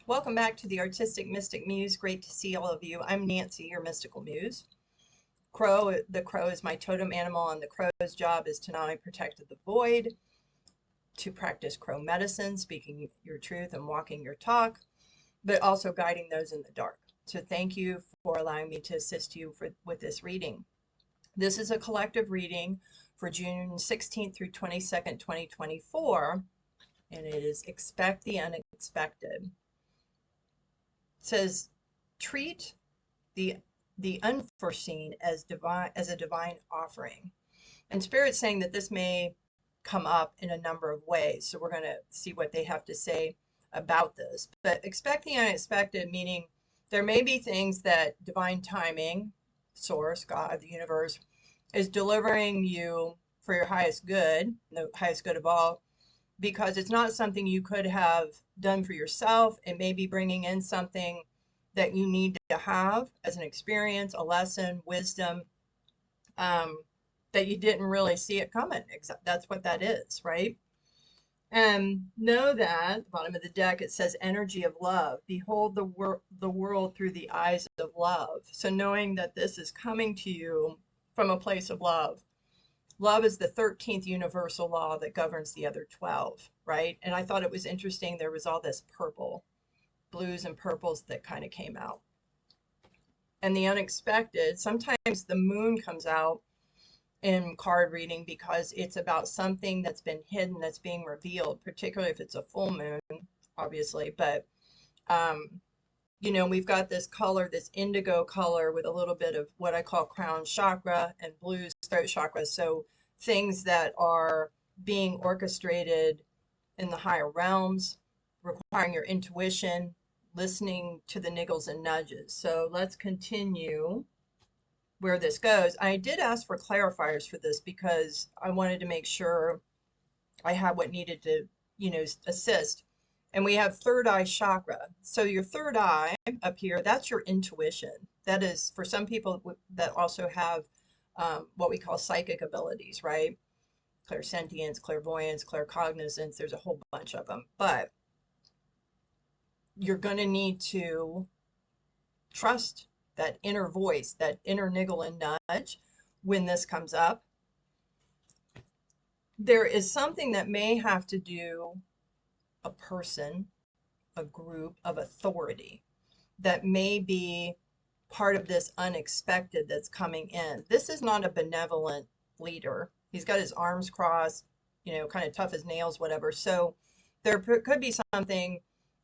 Welcome back to the Artistic Mystic Muse. Great to see all of you. I'm Nancy, your mystical muse. The crow is my totem animal, and the crow's job is to not only protect the void, to practice crow medicine, speaking your truth and walking your talk, but also guiding those in the dark. So thank you for allowing me to assist you with this reading. This is a collective reading for June 16th through 22nd, 2024, and it is Expect the Unexpected. Says, treat the unforeseen as a divine offering. And Spirit's saying that this may come up in a number of ways. So we're going to see what they have to say about this. But expect the unexpected, meaning there may be things that divine timing, source, God, the universe, is delivering you for your highest good, the highest good of all, because it's not something you could have done for yourself. It may be bringing in something that you need to have as an experience, a lesson, wisdom, that you didn't really see it coming. That's what that is, right? And know that, at the bottom of the deck, it says energy of love. Behold the world through the eyes of love. So knowing that this is coming to you from a place of love. Love is the 13th universal law that governs the other 12, right? And I thought it was interesting. There was all this purple, blues and purples that kind of came out. And the unexpected, sometimes the moon comes out in card reading because it's about something that's been hidden that's being revealed, particularly if it's a full moon, obviously. But, we've got this color, this indigo color with a little bit of what I call crown chakra and blues throat chakra. So things that are being orchestrated in the higher realms, requiring your intuition, listening to the niggles and nudges. So let's continue where this goes. I did ask for clarifiers for this because I wanted to make sure I had what needed to, assist. And we have third eye chakra. So your third eye up here, that's your intuition. That is for some people that also have what we call psychic abilities, right? Clairsentience, clairvoyance, claircognizance, there's a whole bunch of them. But you're going to need to trust that inner voice, that inner niggle and nudge when this comes up. There is something that may have to do a person, a group of authority that may be part of this unexpected that's coming in. This is not a benevolent leader. He's got his arms crossed, kind of tough as nails, whatever. So there could be something,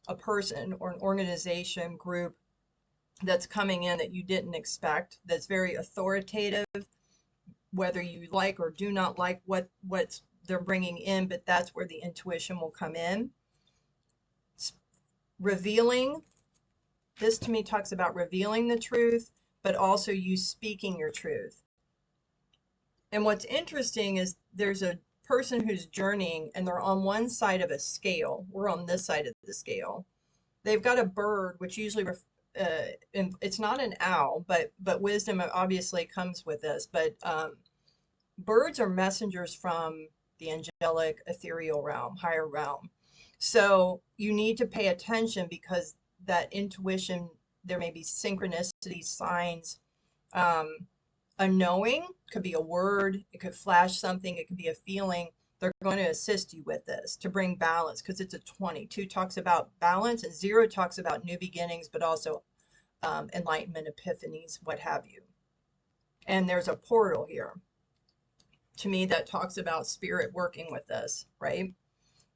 a person or an organization, group that's coming in that you didn't expect, that's very authoritative, whether you like or do not like what they're bringing in, but that's where the intuition will come in. Revealing, this to me talks about revealing the truth, but also you speaking your truth. And what's interesting is there's a person who's journeying and they're on one side of a scale. We're on this side of the scale. They've got a bird, which usually it's not an owl, but wisdom obviously comes with this. But birds are messengers from the angelic, ethereal realm, higher realm. So you need to pay attention because that intuition, there may be synchronicity, signs, a knowing, could be a word, it could flash something, it could be a feeling. They're going to assist you with this to bring balance because it's a 20. 2 talks about balance and 0 talks about new beginnings, but also enlightenment, epiphanies, what have you. And there's a portal here. To me, that talks about spirit working with us, right?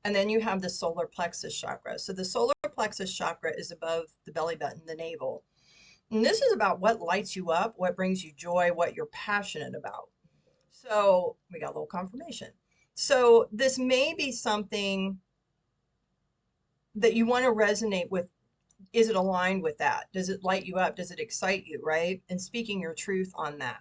And then you have the solar plexus chakra. So the solar plexus chakra is above the belly button, the navel. And this is about what lights you up, what brings you joy, what you're passionate about. So we got a little confirmation. So this may be something that you want to resonate with. Is it aligned with that? Does it light you up? Does it excite you, right? And speaking your truth on that.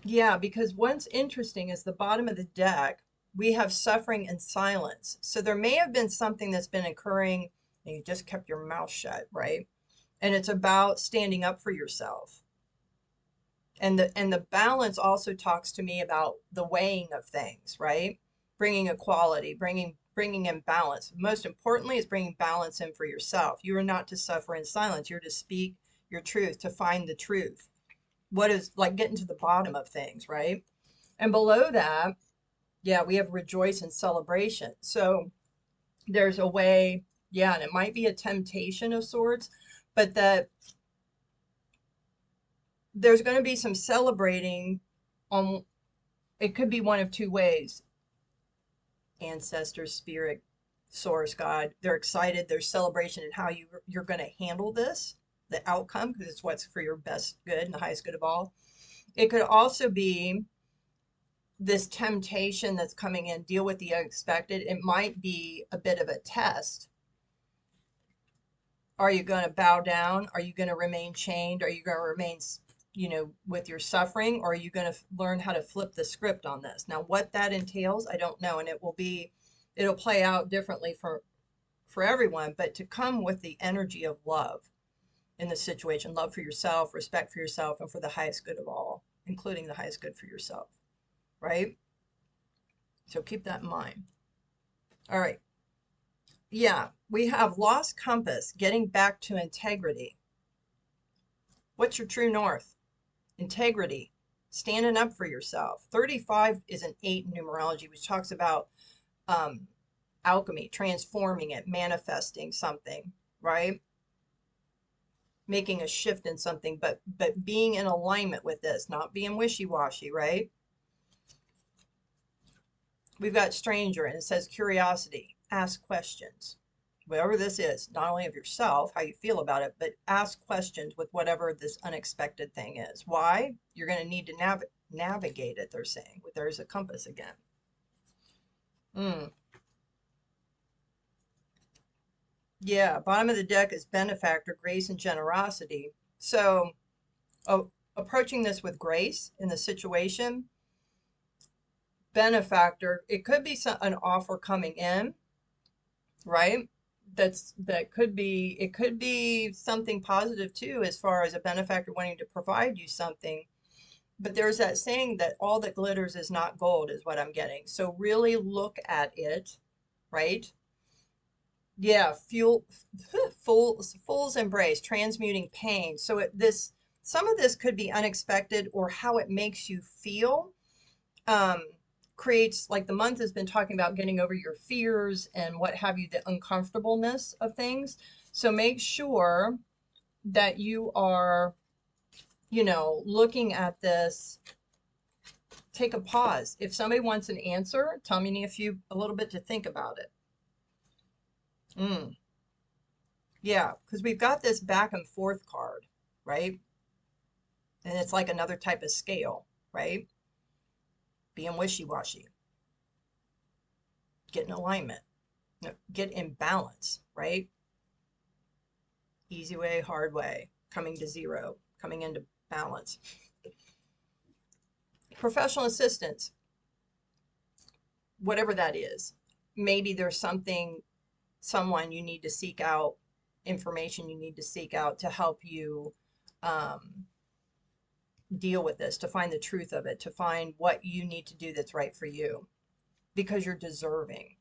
Yeah, because what's interesting is the bottom of the deck, we have suffering and silence. So there may have been something that's been occurring and you just kept your mouth shut, right? And it's about standing up for yourself. And the balance also talks to me about the weighing of things, right? Bringing equality, bringing bringing in balance. Most importantly, it's bringing balance in for yourself. You are not to suffer in silence. You're to speak your truth, to find the truth. What is like getting to the bottom of things, right? And below that, yeah, we have rejoice and celebration. So there's a way, yeah, and it might be a temptation of sorts, but that there's going to be some celebrating on, it could be one of two ways. Ancestors, spirit, source, God, they're excited. There's celebration in how you're going to handle this, the outcome, because it's what's for your best good and the highest good of all. It could also be this temptation that's coming in, deal with the unexpected. It might be a bit of a test. Are you going to bow down? Are you going to remain chained? Are you going to remain, with your suffering? Or are you going to learn how to flip the script on this? Now, what that entails, I don't know. And it'll play out differently for everyone, but to come with the energy of love in the situation, love for yourself, respect for yourself, and for the highest good of all, including the highest good for yourself, right? So keep that in mind. All right. Yeah, we have lost compass, getting back to integrity. What's your true north? Integrity, standing up for yourself. 35 is an 8 in numerology, which talks about alchemy, transforming it, manifesting something, right? Making a shift in something, but being in alignment with this, not being wishy-washy, right? We've got stranger, and it says curiosity, ask questions. Whatever this is, not only of yourself, how you feel about it, but ask questions with whatever this unexpected thing is. Why? You're going to need to navigate it, they're saying. There's a compass again. Yeah, bottom of the deck is benefactor, grace, and generosity. So approaching this with grace in the situation, benefactor, it could be an offer coming in, right? It could be something positive too, as far as a benefactor wanting to provide you something. But there's that saying that all that glitters is not gold, is what I'm getting. So really look at it, right? Yeah, fool's embrace, transmuting pain. So some of this could be unexpected, or how it makes you feel. Creates, like the month has been talking about getting over your fears and what have you, the uncomfortableness of things. So make sure that you are, looking at this. Take a pause. If somebody wants an answer, tell me a little bit to think about it. Yeah, because we've got this back and forth card, right? And it's like another type of scale, right? Being wishy-washy. Get in alignment. Get in balance, right? Easy way, hard way. Coming to zero. Coming into balance. Professional assistance. Whatever that is. Maybe there's someone you need to seek out, information you need to seek out to help you deal with this, to find the truth of it, to find what you need to do that's right for you, because you're deserving.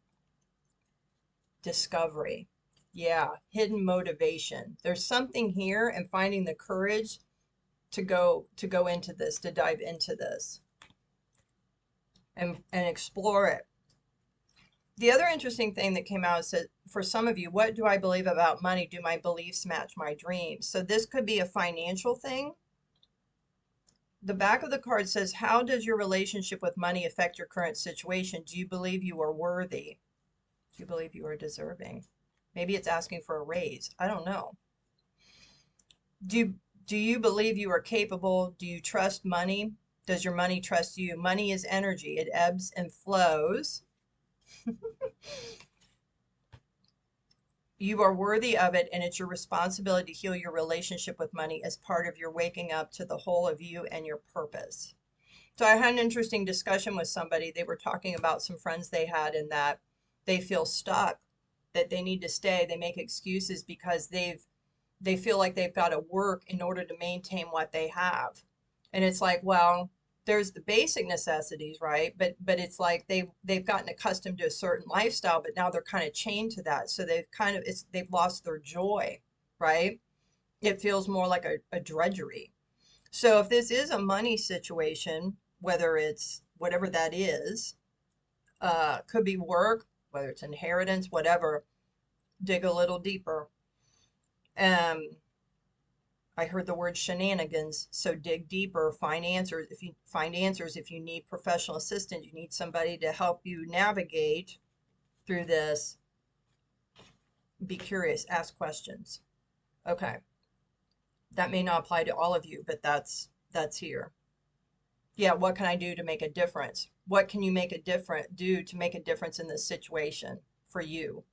Discovery. Yeah, hidden motivation. There's something here, and finding the courage to go into this, to dive into this and explore it. The other interesting thing that came out said, for some of you, what do I believe about money? Do my beliefs match my dreams? So this could be a financial thing. The back of the card says, how does your relationship with money affect your current situation? Do you believe you are worthy? Do you believe you are deserving? Maybe it's asking for a raise. I don't know. Do you believe you are capable? Do you trust money? Does your money trust you? Money is energy. It ebbs and flows. You are worthy of it, and it's your responsibility to heal your relationship with money as part of your waking up to the whole of you and your purpose. So I had an interesting discussion with somebody. They were talking about some friends they had, and that they feel stuck, that they need to stay. They make excuses because they feel like they've got to work in order to maintain what they have. And it's like, well, there's the basic necessities, right? But it's like they've gotten accustomed to a certain lifestyle, but now they're kind of chained to that. So they've lost their joy, right? It feels more like a drudgery. So if this is a money situation, whether it's whatever that is, could be work, whether it's inheritance, whatever, dig a little deeper. Um, I heard the word shenanigans, so dig deeper, find answers. If you find answers, if you need professional assistance, you need somebody to help you navigate through this. Be curious, ask questions. Okay, that may not apply to all of you, but that's here. Yeah, what can I do to make a difference? What can you do to make a difference in this situation for you?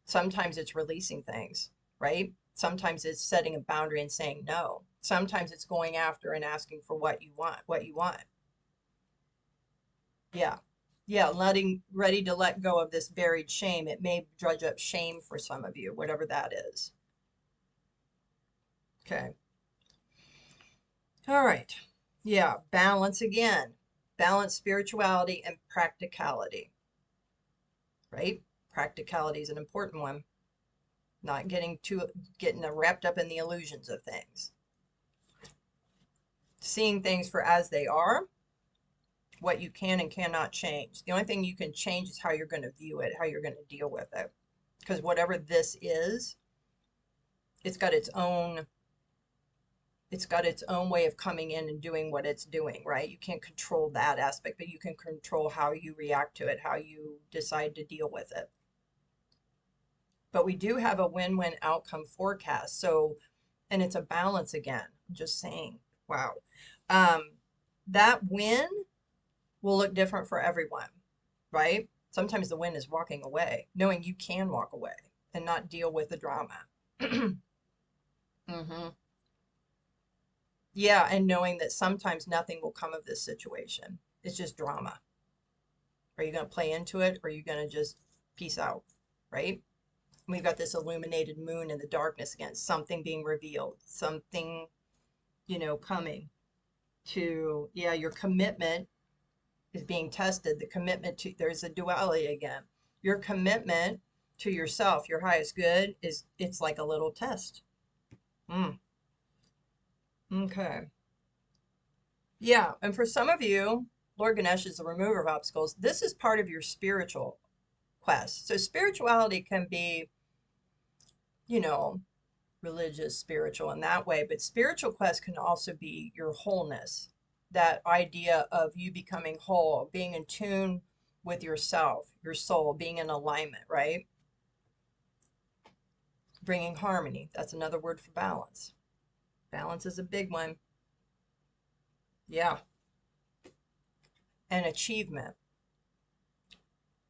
Sometimes it's releasing things, right? Sometimes it's setting a boundary and saying no. Sometimes it's going after and asking for what you want. Yeah. Yeah, ready to let go of this buried shame. It may drudge up shame for some of you, whatever that is. Okay. All right. Yeah, balance again. Balance spirituality and practicality, right? Practicality is an important one. Not getting wrapped up in the illusions of things. Seeing things for as they are, what you can and cannot change. The only thing you can change is how you're going to view it, how you're going to deal with it. Because whatever this is, it's got its own way of coming in and doing what it's doing, right? You can't control that aspect, but you can control how you react to it, how you decide to deal with it. But we do have a win-win outcome forecast. So, and it's a balance again. I'm just saying, wow. That win will look different for everyone, right? Sometimes the win is walking away, knowing you can walk away and not deal with the drama. Mm-hmm. Yeah, and knowing that sometimes nothing will come of this situation. It's just drama. Are you going to play into it or are you going to just peace out, right? We've got this illuminated moon in the darkness again, something being revealed, something, coming to, yeah, your commitment is being tested. The commitment to, there's a duality again. Your commitment to yourself, your highest good, it's like a little test. Mm, okay. Yeah, and for some of you, Lord Ganesh is the remover of obstacles. This is part of your spiritual quest. So spirituality can be, you know, religious, spiritual in that way, but spiritual quest can also be your wholeness. That idea of you becoming whole, being in tune with yourself, your soul, being in alignment, right? Bringing harmony. That's another word for balance. Balance is a big one. Yeah. And achievement.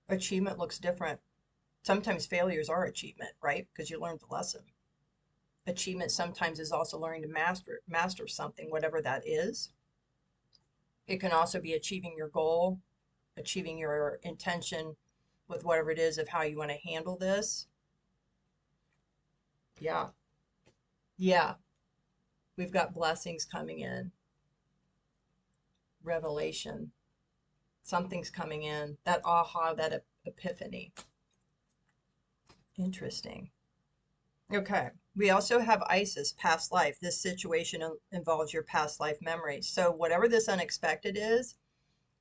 Achievement looks different. Sometimes failures are achievement, right? Because you learned the lesson. Achievement sometimes is also learning to master something, whatever that is. It can also be achieving your goal, achieving your intention with whatever it is of how you want to handle this. Yeah. Yeah. We've got blessings coming in. Revelation. Something's coming in. That aha, that epiphany. Interesting. Okay. We also have Isis, past life. This situation involves your past life memories. So whatever this unexpected is,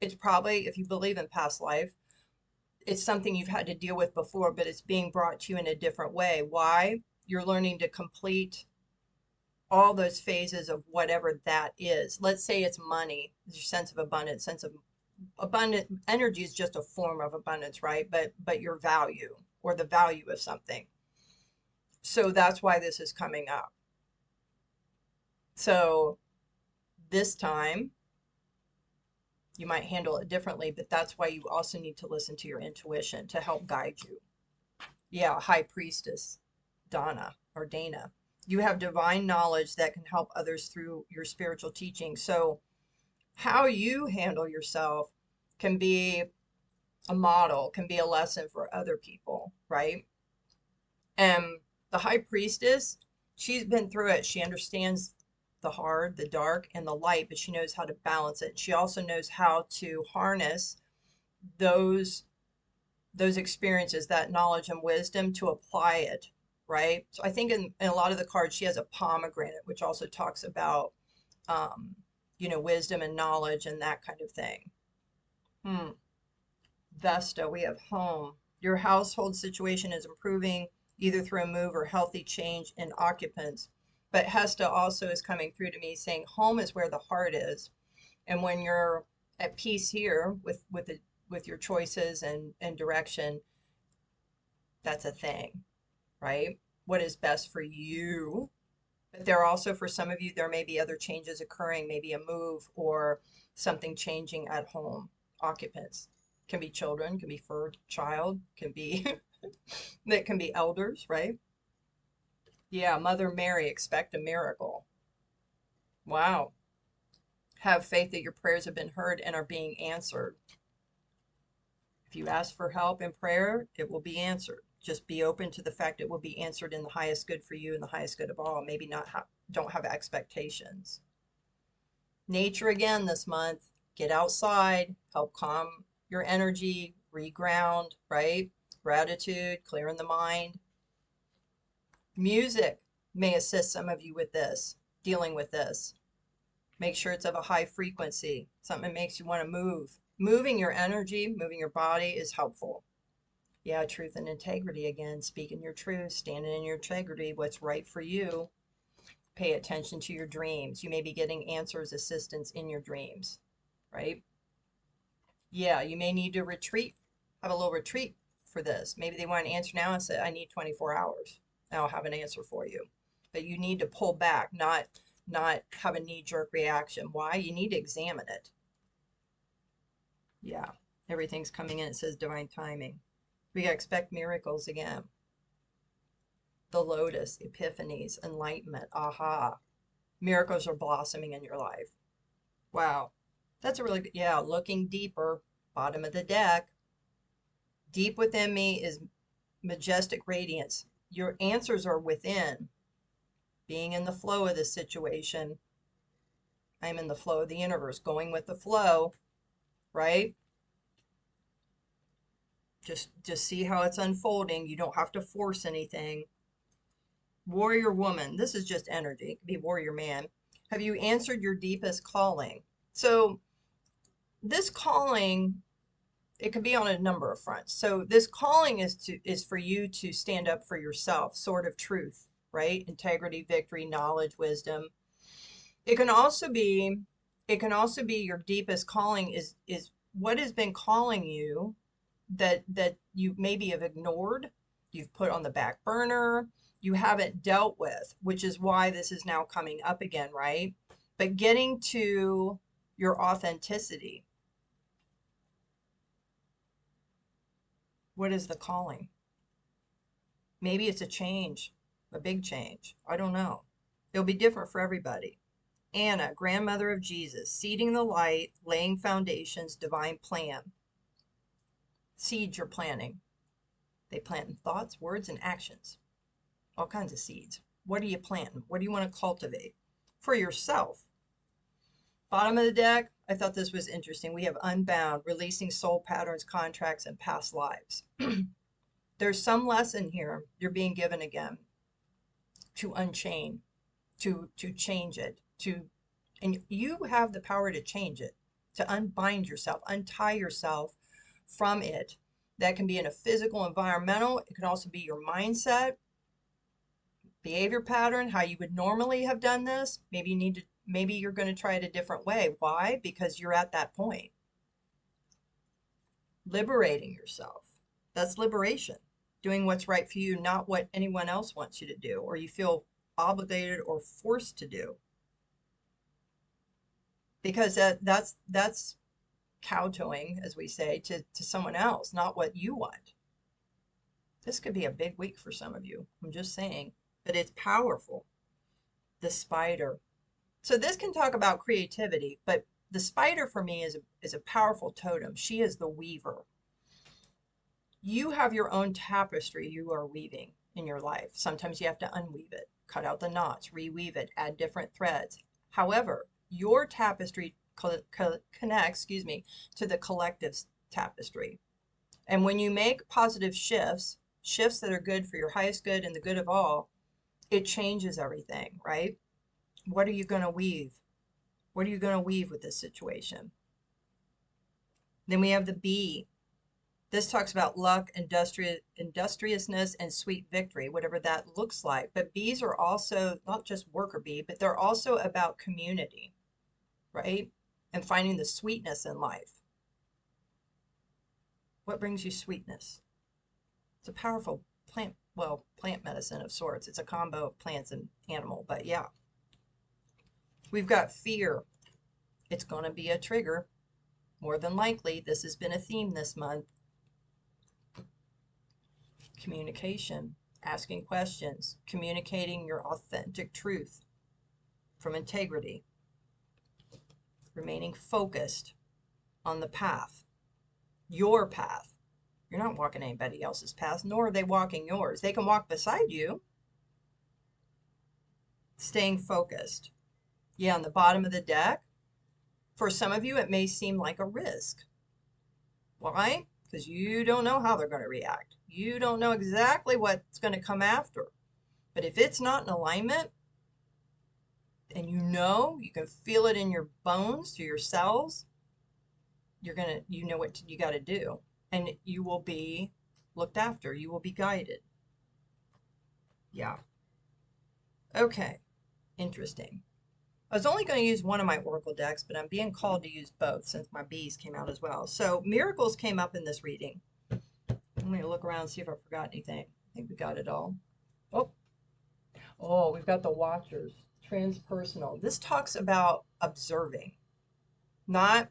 it's probably, if you believe in past life, it's something you've had to deal with before, but it's being brought to you in a different way. Why? You're learning to complete all those phases of whatever that is. Let's say it's money, your sense of abundance, sense of abundant energy is just a form of abundance, right? But your value or the value of something. So that's why this is coming up. So this time you might handle it differently, but that's why you also need to listen to your intuition to help guide you. Yeah, High Priestess, Dana. You have divine knowledge that can help others through your spiritual teaching. So how you handle yourself can be a model, can be a lesson for other people, right? And the High Priestess, she's been through it. She understands the hard, the dark, and the light, but she knows how to balance it. She also knows how to harness those experiences, that knowledge and wisdom, to apply it, right? So I think in a lot of the cards, she has a pomegranate, which also talks about, wisdom and knowledge and that kind of thing. Vesta, we have home. Your household situation is improving either through a move or healthy change in occupants. But Hesta also is coming through to me saying home is where the heart is. And when you're at peace here with your choices and direction, that's a thing, right? What is best for you? But there are also, for some of you, there may be other changes occurring, maybe a move or something changing at home. Occupants can be children, can be fur child, can be that can be elders, right? Yeah, Mother Mary, expect a miracle. Wow. Have faith that your prayers have been heard and are being answered. If you ask for help in prayer, it will be answered. Just be open to the fact it will be answered in the highest good for you and the highest good of all. Maybe don't have expectations. Nature again this month. Get outside, help calm your energy, reground, right? Gratitude, clearing the mind. Music may assist some of you with this, dealing with this. Make sure it's of a high frequency, something that makes you want to move. Moving your energy, moving your body is helpful. Yeah, truth and integrity again, speaking your truth, standing in your integrity, what's right for you. Pay attention to your dreams. You may be getting answers, assistance in your dreams, right? Yeah, you may need to retreat, have a little retreat for this. Maybe they want an answer now and say, I need 24 hours. I'll have an answer for you. But you need to pull back, not have a knee-jerk reaction. Why? You need to examine it. Yeah, everything's coming in. It says divine timing. We got to expect miracles again. The lotus, epiphanies, enlightenment, aha. Miracles are blossoming in your life. Wow. That's a really good, yeah, looking deeper, bottom of the deck. Deep within me is majestic radiance. Your answers are within. Being in the flow of this situation. I'm in the flow of the universe, going with the flow, right? Just see how it's unfolding. You don't have to force anything. Warrior woman, this is just energy. It could be warrior man. Have you answered your deepest calling? So this calling, it could be on a number of fronts. So this calling is for you to stand up for yourself, sword of truth, right? Integrity, victory, knowledge, wisdom. It can also be your deepest calling is what has been calling you that you maybe have ignored, you've put on the back burner, you haven't dealt with, which is why this is now coming up again, right? But getting to your authenticity. What is the calling? Maybe it's a change, a big change. I don't know. It'll be different for everybody. Anna, grandmother of Jesus, seeding the light, laying foundations, divine plan. Seeds you're planting. They plant in thoughts, words, and actions. All kinds of seeds. What are you planting? What do you want to cultivate? For yourself. Bottom of the deck, I thought this was interesting. We have unbound, releasing soul patterns, contracts, and past lives. There's some lesson here you're being given again to unchain, to change it, and you have the power to change it, to unbind yourself, untie yourself from it. That can be in a physical, environmental. It can also be your mindset, behavior pattern, how you would normally have done this. Maybe you're going to try it a different way. Why? Because you're at that point. Liberating yourself. That's liberation. Doing what's right for you, not what anyone else wants you to do, or you feel obligated or forced to do. Because that's kowtowing, as we say, to someone else, not what you want. This could be a big week for some of you. I'm just saying. But it's powerful. The spider. So this can talk about creativity, but the spider for me is a powerful totem. She is the weaver. You have your own tapestry you are weaving in your life. Sometimes you have to unweave it, cut out the knots, reweave it, add different threads. However, your tapestry connects, to the collective's tapestry. And when you make positive shifts, shifts that are good for your highest good and the good of all, it changes everything, right? What are you going to weave? What are you going to weave with this situation? Then we have the bee. This talks about luck, industriousness, and sweet victory, whatever that looks like. But bees are also not just worker bee, but they're also about community, right? And finding the sweetness in life. What brings you sweetness? It's a powerful plant, well, plant medicine of sorts. It's a combo of plants and animal, but yeah. We've got fear. It's going to be a trigger. More than likely, this has been a theme this month. Communication, asking questions, communicating your authentic truth from integrity, remaining focused on the path, your path. You're not walking anybody else's path, nor are they walking yours. They can walk beside you. Staying focused. Yeah, on the bottom of the deck, for some of you, it may seem like a risk. Why? Because you don't know how they're going to react. You don't know exactly what's going to come after. But if it's not in alignment, and you can feel it in your bones, through your cells, you know what you got to do. And you will be looked after. You will be guided. Yeah. Okay. Interesting. I was only going to use one of my oracle decks, but I'm being called to use both since my bees came out as well. So miracles came up in this reading. I'm going to look around and see if I forgot anything. I think we got it all. Oh, we've got the watchers. Transpersonal. This talks about observing, not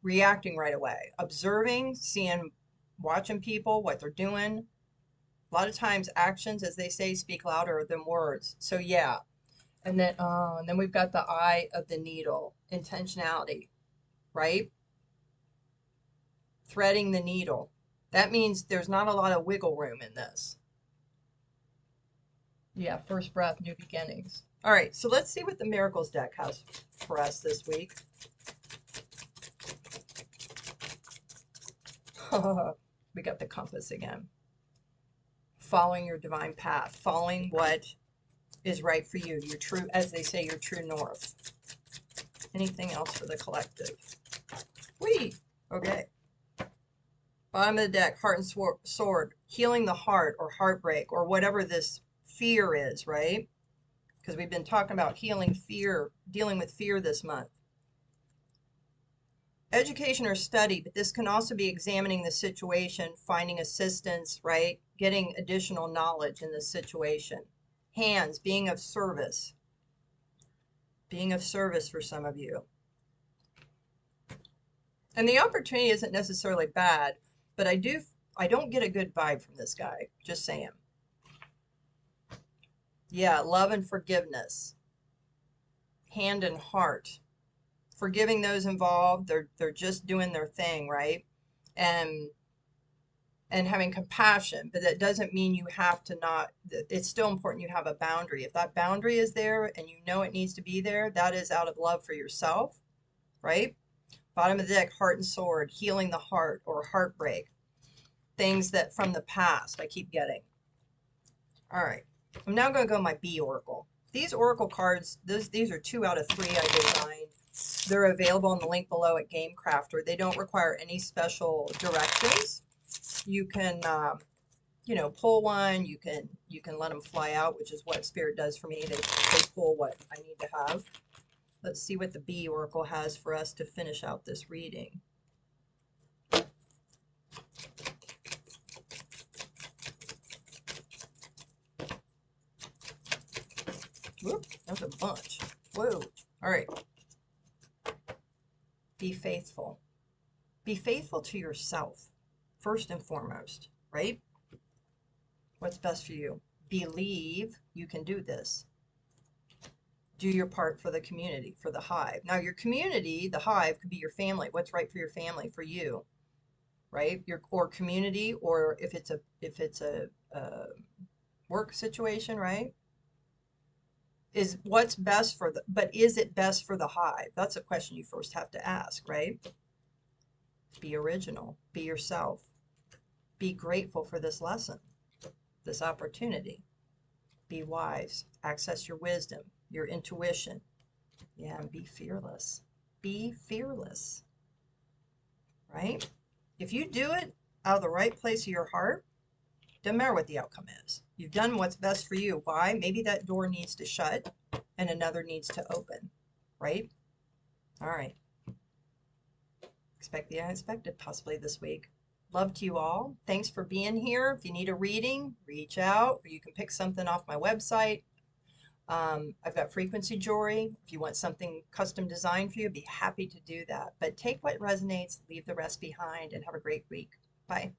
reacting right away. Observing, watching people, what they're doing. A lot of times actions, as they say, speak louder than words. So yeah. And then we've got the eye of the needle, intentionality, right? Threading the needle. That means there's not a lot of wiggle room in this. Yeah, first breath, new beginnings. All right, so let's see what the Miracles deck has for us this week. We got the compass again. Following your divine path, following what is right for you, your true, as they say, your true north. Anything else for the collective? Whee! Okay. Bottom of the deck, heart and sword, healing the heart or heartbreak or whatever this fear is, right? Because we've been talking about healing fear, dealing with fear this month. Education or study, but this can also be examining the situation, finding assistance, right? Getting additional knowledge in this situation. Hands, being of service. Being of service for some of you. And the opportunity isn't necessarily bad, but I don't get a good vibe from this guy. Just saying. Yeah, love and forgiveness. Hand and heart. Forgiving those involved. They're just doing their thing, right? And having compassion, but that doesn't mean you have to not, it's still important you have a boundary. If that boundary is there and you know it needs to be there, that is out of love for yourself, right? Bottom of the deck, heart and sword, healing the heart or heartbreak. Things that from the past I keep getting. All right, I'm now going to go my B oracle. These oracle cards, these are 2 out of 3 I designed. They're available on the link below at Game Crafter. They don't require any special directions. You can, pull one. You can let them fly out, which is what Spirit does for me. They pull what I need to have. Let's see what the B oracle has for us to finish out this reading. Whoop, that's a bunch. Whoa. All right. Be faithful. Be faithful to yourself, first and foremost, right? What's best for you? Believe you can do this. Do your part for the community, for the hive. Now, your community, the hive, could be your family. What's right for your family, for you, right? Or community, or if it's a work situation, right? is what's best for the, but is it best for the hive? That's a question you first have to ask, right? Be original, be yourself, be grateful for this lesson, this opportunity, be wise, access your wisdom, your intuition. Yeah, and be fearless. Be fearless, right? If you do it out of the right place of your heart, doesn't matter what the outcome is. You've done what's best for you. Why? Maybe that door needs to shut and another needs to open, right? All right. Expect the unexpected possibly this week. Love to you all. Thanks for being here. If you need a reading, reach out, or you can pick something off my website. I've got frequency jewelry. If you want something custom designed for you, I'd be happy to do that. But take what resonates, leave the rest behind, and have a great week. Bye.